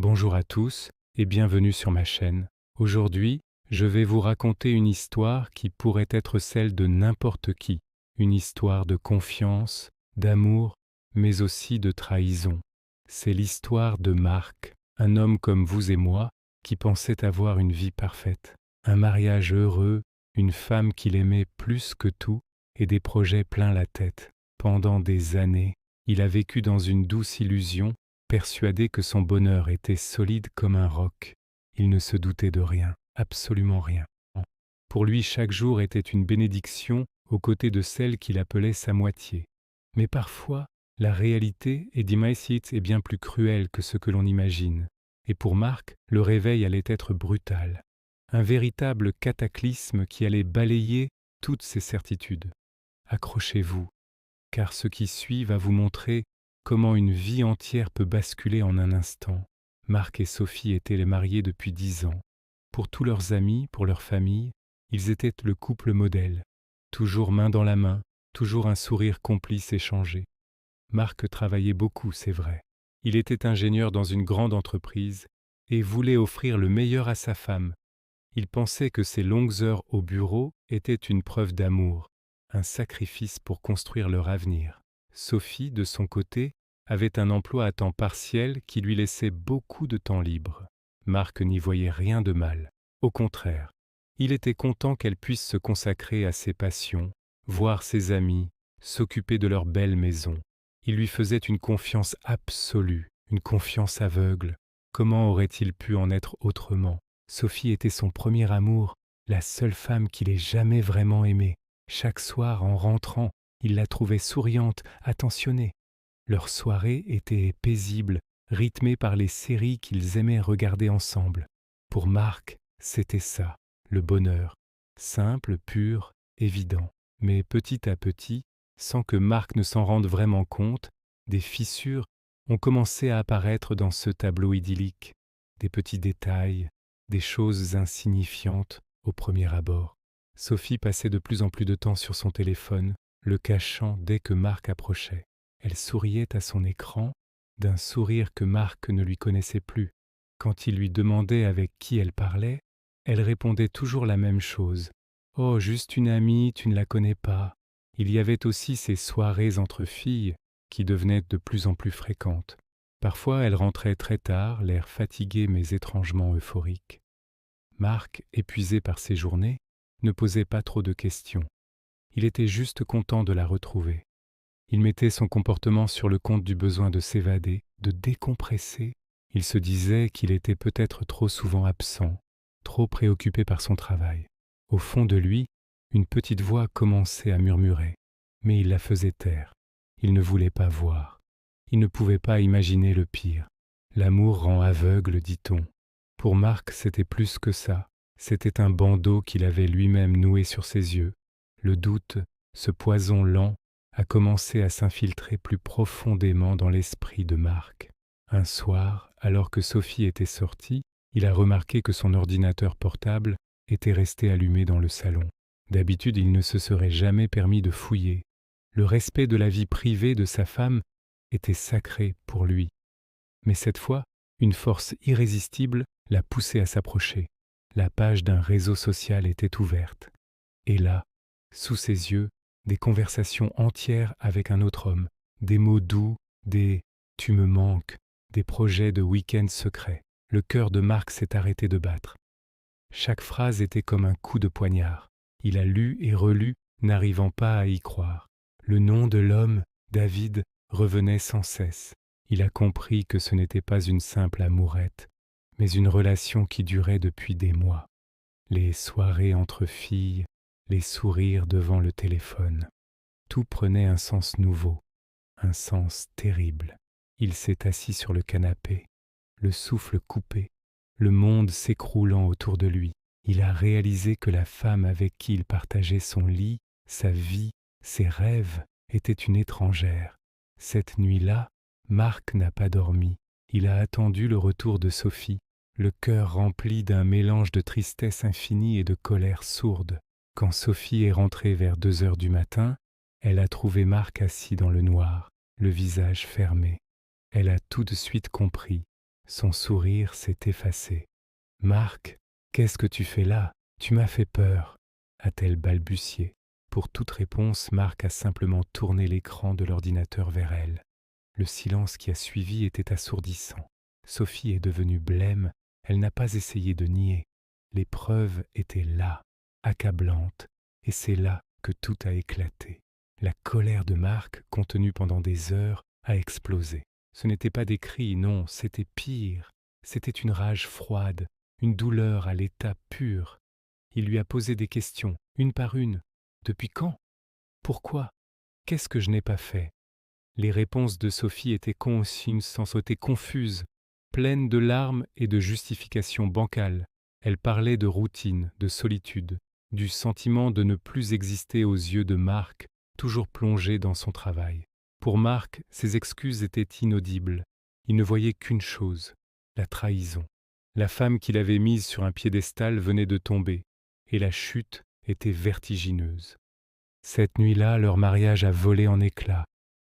Bonjour à tous et bienvenue sur ma chaîne. Aujourd'hui, je vais vous raconter une histoire qui pourrait être celle de n'importe qui. Une histoire de confiance, d'amour, mais aussi de trahison. C'est l'histoire de Marc, un homme comme vous et moi qui pensait avoir une vie parfaite, un mariage heureux, une femme qu'il aimait plus que tout et des projets plein la tête. Pendant des années, il a vécu dans une douce illusion, persuadé que son bonheur était solide comme un roc. Il ne se doutait de rien, absolument rien. Pour lui, chaque jour était une bénédiction aux côtés de celle qu'il appelait sa moitié. Mais parfois, la réalité, et est bien plus cruelle que ce que l'on imagine. Et pour Marc, le réveil allait être brutal. Un véritable cataclysme qui allait balayer toutes ses certitudes. Accrochez-vous, car ce qui suit va vous montrer comment une vie entière peut basculer en un instant. Marc et Sophie étaient les mariés depuis 10 ans. Pour tous leurs amis, pour leur famille, ils étaient le couple modèle. Toujours main dans la main, toujours un sourire complice échangé. Marc travaillait beaucoup, c'est vrai. Il était ingénieur dans une grande entreprise et voulait offrir le meilleur à sa femme. Il pensait que ses longues heures au bureau étaient une preuve d'amour, un sacrifice pour construire leur avenir. Sophie, de son côté, avait un emploi à temps partiel qui lui laissait beaucoup de temps libre. Marc n'y voyait rien de mal. Au contraire, il était content qu'elle puisse se consacrer à ses passions, voir ses amis, s'occuper de leur belle maison. Il lui faisait une confiance absolue, une confiance aveugle. Comment aurait-il pu en être autrement ? Sophie était son premier amour, la seule femme qu'il ait jamais vraiment aimée. Chaque soir, en rentrant, il la trouvait souriante, attentionnée. Leurs soirées étaient paisibles, rythmées par les séries qu'ils aimaient regarder ensemble. Pour Marc, c'était ça, le bonheur. Simple, pur, évident. Mais petit à petit, sans que Marc ne s'en rende vraiment compte, des fissures ont commencé à apparaître dans ce tableau idyllique. Des petits détails, des choses insignifiantes au premier abord. Sophie passait de plus en plus de temps sur son téléphone, le cachant dès que Marc approchait. Elle souriait à son écran, d'un sourire que Marc ne lui connaissait plus. Quand il lui demandait avec qui elle parlait, elle répondait toujours la même chose. « Oh, juste une amie, tu ne la connais pas. » Il y avait aussi ces soirées entre filles qui devenaient de plus en plus fréquentes. Parfois, elle rentrait très tard, l'air fatigué mais étrangement euphorique. Marc, épuisé par ses journées, ne posait pas trop de questions. Il était juste content de la retrouver. Il mettait son comportement sur le compte du besoin de s'évader, de décompresser. Il se disait qu'il était peut-être trop souvent absent, trop préoccupé par son travail. Au fond de lui, une petite voix commençait à murmurer, mais il la faisait taire. Il ne voulait pas voir. Il ne pouvait pas imaginer le pire. L'amour rend aveugle, dit-on. Pour Marc, c'était plus que ça. C'était un bandeau qu'il avait lui-même noué sur ses yeux. Le doute, ce poison lent, a commencé à s'infiltrer plus profondément dans l'esprit de Marc. Un soir, alors que Sophie était sortie, il a remarqué que son ordinateur portable était resté allumé dans le salon. D'habitude, il ne se serait jamais permis de fouiller. Le respect de la vie privée de sa femme était sacré pour lui. Mais cette fois, une force irrésistible l'a poussé à s'approcher. La page d'un réseau social était ouverte. Et là, sous ses yeux, des conversations entières avec un autre homme, des mots doux, des « tu me manques », des projets de week-end secrets. Le cœur de Marc s'est arrêté de battre. Chaque phrase était comme un coup de poignard. Il a lu et relu, n'arrivant pas à y croire. Le nom de l'homme, David, revenait sans cesse. Il a compris que ce n'était pas une simple amourette, mais une relation qui durait depuis des mois. Les soirées entre filles, les sourires devant le téléphone. Tout prenait un sens nouveau, un sens terrible. Il s'est assis sur le canapé, le souffle coupé, le monde s'écroulant autour de lui. Il a réalisé que la femme avec qui il partageait son lit, sa vie, ses rêves, était une étrangère. Cette nuit-là, Marc n'a pas dormi. Il a attendu le retour de Sophie, le cœur rempli d'un mélange de tristesse infinie et de colère sourde. Quand Sophie est rentrée vers 2 heures du matin, elle a trouvé Marc assis dans le noir, le visage fermé. Elle a tout de suite compris. Son sourire s'est effacé. « Marc, qu'est-ce que tu fais là? Tu m'as fait peur » a-t-elle balbutié. Pour toute réponse, Marc a simplement tourné l'écran de l'ordinateur vers elle. Le silence qui a suivi était assourdissant. Sophie est devenue blême, elle n'a pas essayé de nier. Les preuves étaient là, accablantes, et c'est là que tout a éclaté. La colère de Marc, contenue pendant des heures, a explosé. Ce n'était pas des cris, non, c'était pire. C'était une rage froide, une douleur à l'état pur. Il lui a posé des questions, une par une. Depuis quand? Pourquoi? Qu'est-ce que je n'ai pas fait? Les réponses de Sophie étaient consignes sans sauter confuses, pleines de larmes et de justifications bancales. Elle parlait de routine, de solitude, du sentiment de ne plus exister aux yeux de Marc, toujours plongé dans son travail. Pour Marc, ses excuses étaient inaudibles. Il ne voyait qu'une chose, la trahison. La femme qu'il avait mise sur un piédestal venait de tomber, et la chute était vertigineuse. Cette nuit-là, leur mariage a volé en éclats.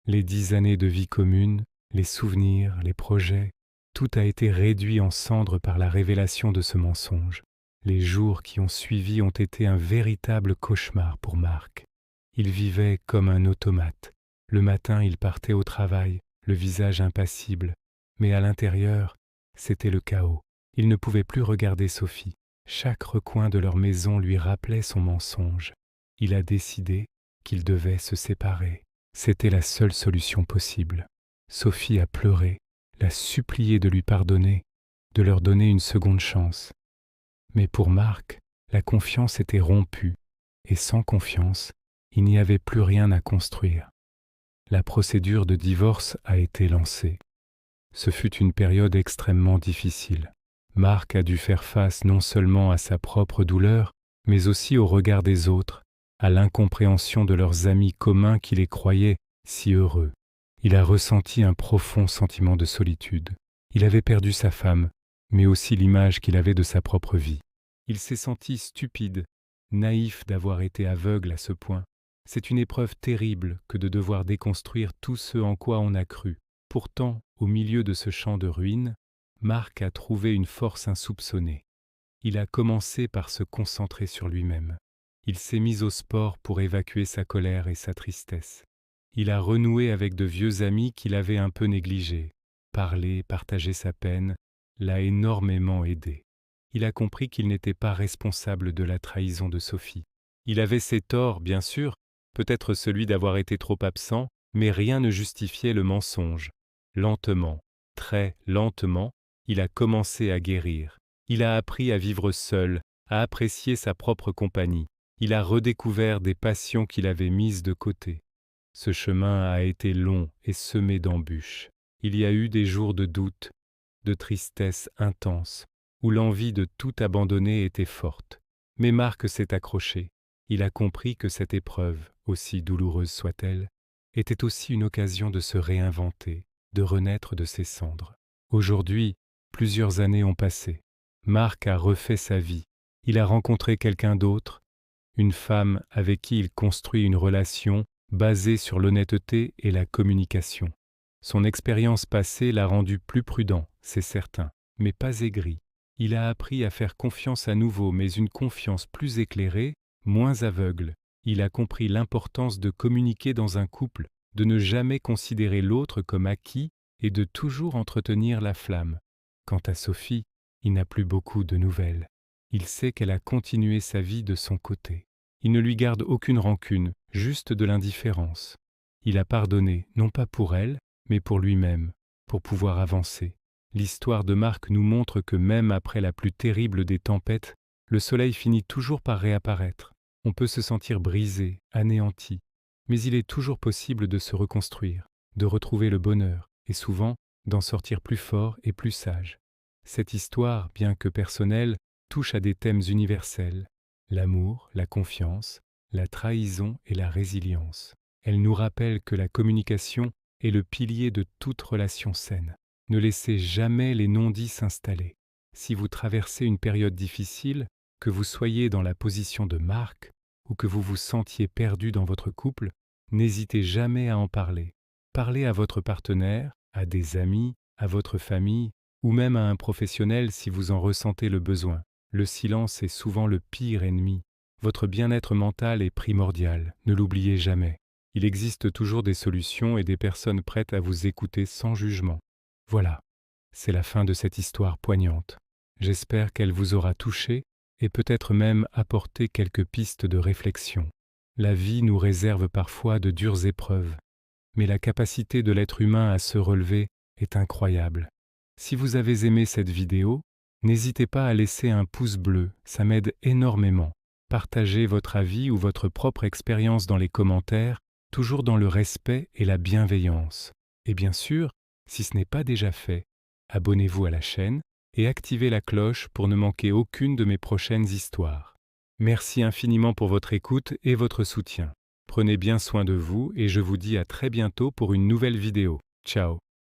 Les 10 années de vie commune, les souvenirs, les projets, tout a été réduit en cendres par la révélation de ce mensonge. Les jours qui ont suivi ont été un véritable cauchemar pour Marc. Il vivait comme un automate. Le matin, il partait au travail, le visage impassible, mais à l'intérieur, c'était le chaos. Il ne pouvait plus regarder Sophie. Chaque recoin de leur maison lui rappelait son mensonge. Il a décidé qu'ils devaient se séparer. C'était la seule solution possible. Sophie a pleuré, l'a supplié de lui pardonner, de leur donner une seconde chance. Mais pour Marc, la confiance était rompue, et sans confiance, il n'y avait plus rien à construire. La procédure de divorce a été lancée. Ce fut une période extrêmement difficile. Marc a dû faire face non seulement à sa propre douleur, mais aussi au regard des autres, à l'incompréhension de leurs amis communs qui les croyaient si heureux. Il a ressenti un profond sentiment de solitude. Il avait perdu sa femme, mais aussi l'image qu'il avait de sa propre vie. Il s'est senti stupide, naïf d'avoir été aveugle à ce point. C'est une épreuve terrible que de devoir déconstruire tout ce en quoi on a cru. Pourtant, au milieu de ce champ de ruines, Marc a trouvé une force insoupçonnée. Il a commencé par se concentrer sur lui-même. Il s'est mis au sport pour évacuer sa colère et sa tristesse. Il a renoué avec de vieux amis qu'il avait un peu négligés. Parler, partager sa peine, l'a énormément aidé. Il a compris qu'il n'était pas responsable de la trahison de Sophie. Il avait ses torts, bien sûr, peut-être celui d'avoir été trop absent, mais rien ne justifiait le mensonge. Lentement, très lentement, il a commencé à guérir. Il a appris à vivre seul, à apprécier sa propre compagnie. Il a redécouvert des passions qu'il avait mises de côté. Ce chemin a été long et semé d'embûches. Il y a eu des jours de doute, de tristesse intense, où l'envie de tout abandonner était forte. Mais Marc s'est accroché. Il a compris que cette épreuve, aussi douloureuse soit-elle, était aussi une occasion de se réinventer, de renaître de ses cendres. Aujourd'hui, plusieurs années ont passé. Marc a refait sa vie. Il a rencontré quelqu'un d'autre, une femme avec qui il construit une relation basée sur l'honnêteté et la communication. Son expérience passée l'a rendu plus prudent, c'est certain, mais pas aigri. Il a appris à faire confiance à nouveau, mais une confiance plus éclairée, moins aveugle. Il a compris l'importance de communiquer dans un couple, de ne jamais considérer l'autre comme acquis et de toujours entretenir la flamme. Quant à Sophie, il n'a plus beaucoup de nouvelles. Il sait qu'elle a continué sa vie de son côté. Il ne lui garde aucune rancune, juste de l'indifférence. Il a pardonné, non pas pour elle, mais pour lui-même, pour pouvoir avancer. L'histoire de Marc nous montre que même après la plus terrible des tempêtes, le soleil finit toujours par réapparaître. On peut se sentir brisé, anéanti, mais il est toujours possible de se reconstruire, de retrouver le bonheur, et souvent d'en sortir plus fort et plus sage. Cette histoire, bien que personnelle, touche à des thèmes universels, l'amour, la confiance, la trahison et la résilience. Elle nous rappelle que la communication est le pilier de toute relation saine. Ne laissez jamais les non-dits s'installer. Si vous traversez une période difficile, que vous soyez dans la position de Marc ou que vous vous sentiez perdu dans votre couple, n'hésitez jamais à en parler. Parlez à votre partenaire, à des amis, à votre famille ou même à un professionnel si vous en ressentez le besoin. Le silence est souvent le pire ennemi. Votre bien-être mental est primordial, ne l'oubliez jamais. Il existe toujours des solutions et des personnes prêtes à vous écouter sans jugement. Voilà, c'est la fin de cette histoire poignante. J'espère qu'elle vous aura touché et peut-être même apporté quelques pistes de réflexion. La vie nous réserve parfois de dures épreuves, mais la capacité de l'être humain à se relever est incroyable. Si vous avez aimé cette vidéo, n'hésitez pas à laisser un pouce bleu, ça m'aide énormément. Partagez votre avis ou votre propre expérience dans les commentaires, toujours dans le respect et la bienveillance. Et bien sûr, si ce n'est pas déjà fait, abonnez-vous à la chaîne et activez la cloche pour ne manquer aucune de mes prochaines histoires. Merci infiniment pour votre écoute et votre soutien. Prenez bien soin de vous et je vous dis à très bientôt pour une nouvelle vidéo. Ciao.